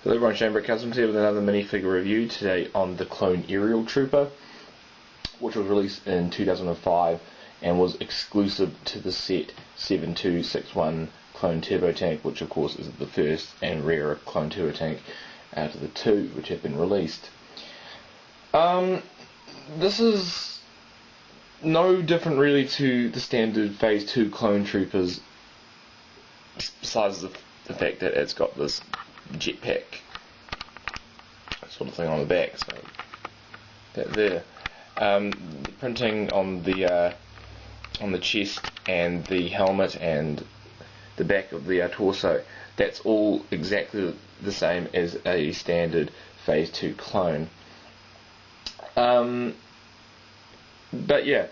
Hello everyone, Shane Brick Customs here with another minifigure review today on the Clone Aerial Trooper, which was released in 2005 and was exclusive to the set 7261 Clone Turbo Tank, which of course is the first and rarer Clone Turbo Tank out of the two which have been released. This is no different really to the standard Phase 2 Clone Troopers, besides the fact that it's got this jetpack sort of thing on the back, so that there. The printing on the chest and the helmet and the back of the torso, that's all exactly the same as a standard Phase 2 clone. But yeah,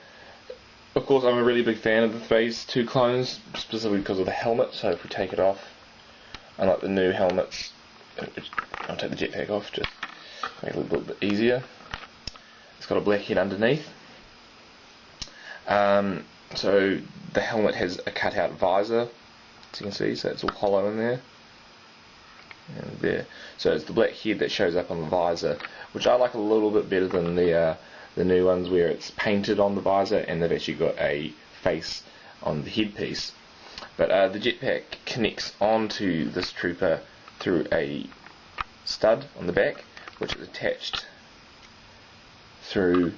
of course I'm a really big fan of the Phase 2 clones, specifically because of the helmet. So if we take it off, unlike the new helmets, I'll take the jetpack off just to make it a little bit easier. It's got a black head underneath. So the helmet has a cutout visor, as you can see, so it's all hollow in there. And there. So it's the black head that shows up on the visor, which I like a little bit better than the new ones where it's painted on the visor and they've actually got a face on the headpiece. But the jetpack connects onto this trooper through a stud on the back, which is attached through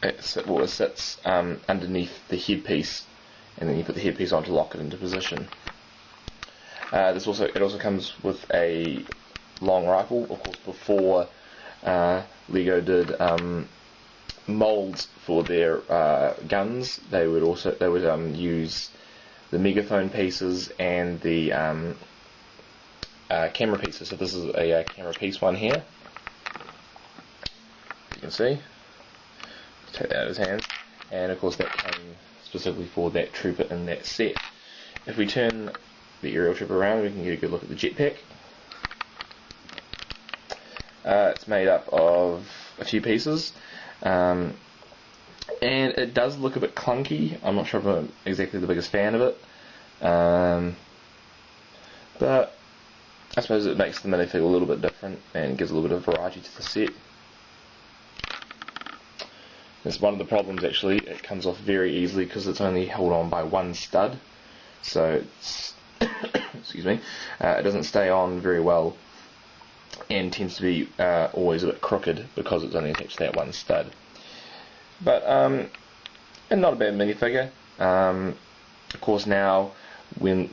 it sits underneath the headpiece, and then you put the headpiece on to lock it into position. It also comes with a long rifle. Of course, before Lego did molds for their guns, they would use the megaphone pieces and the camera pieces. So this is a camera piece one here. You can see. Take that out of his hands, and of course that came specifically for that trooper in that set. If we turn the aerial trooper around, we can get a good look at the jetpack. It's made up of a few pieces, and it does look a bit clunky. I'm not sure if I'm exactly the biggest fan of it, but I suppose it makes the minifig a little bit different and gives a little bit of variety to the set. It's one of the problems actually, it comes off very easily because it's only held on by one stud, so it's excuse me, it doesn't stay on very well and tends to be always a bit crooked because it's only attached to that one stud. But and not a bad minifigure. Of course now when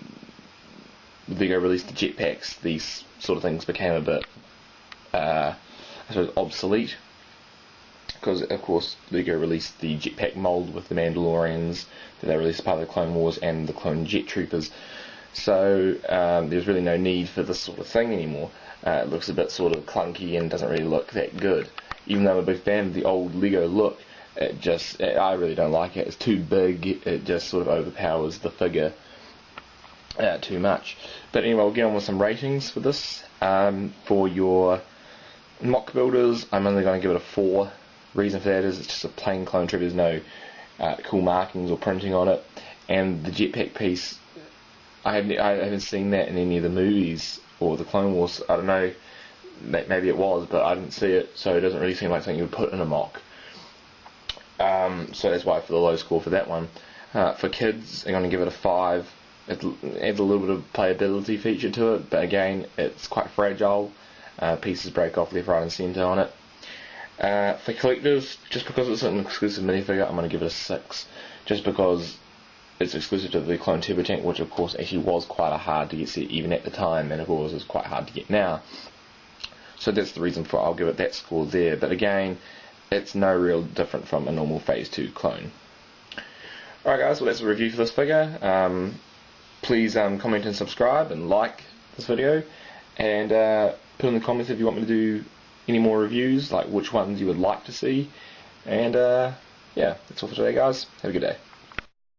Lego released the jetpacks, these sort of things became a bit I suppose obsolete, because of course Lego released the jetpack mold with the Mandalorians that they released as part of the Clone Wars and the Clone Jet Troopers. So there's really no need for this sort of thing anymore. It looks a bit sort of clunky and doesn't really look that good. Even though I'm a big fan of the old Lego look, I really don't like it. It's too big. It just sort of overpowers the figure too much. But anyway, we'll get on with some ratings for this. For your mock builders, I'm only going to give it a 4. Reason for that is it's just a plain clone trooper. There's no cool markings or printing on it, and the jetpack piece, I haven't seen that in any of the movies or the Clone Wars. I don't know, maybe it was, but I didn't see it, so it doesn't really seem like something you would put in a mock. So that's why for the low score for that one. For kids, I'm going to give it a 5. It adds a little bit of playability feature to it, but again, it's quite fragile. Pieces break off left, right and centre on it. For collectors, just because it's an exclusive minifigure, I'm going to give it a 6. Just because it's exclusive to the Clone Turbo Tank, which of course actually was quite a hard to get set even at the time, and of course is quite hard to get now. So that's the reason for I'll give it that score there. But again, it's no real different from a normal Phase 2 clone. Alright guys, well that's a review for this figure. Please comment and subscribe and like this video, and put in the comments if you want me to do any more reviews, like which ones you would like to see. And yeah, that's all for today guys. Have a good day.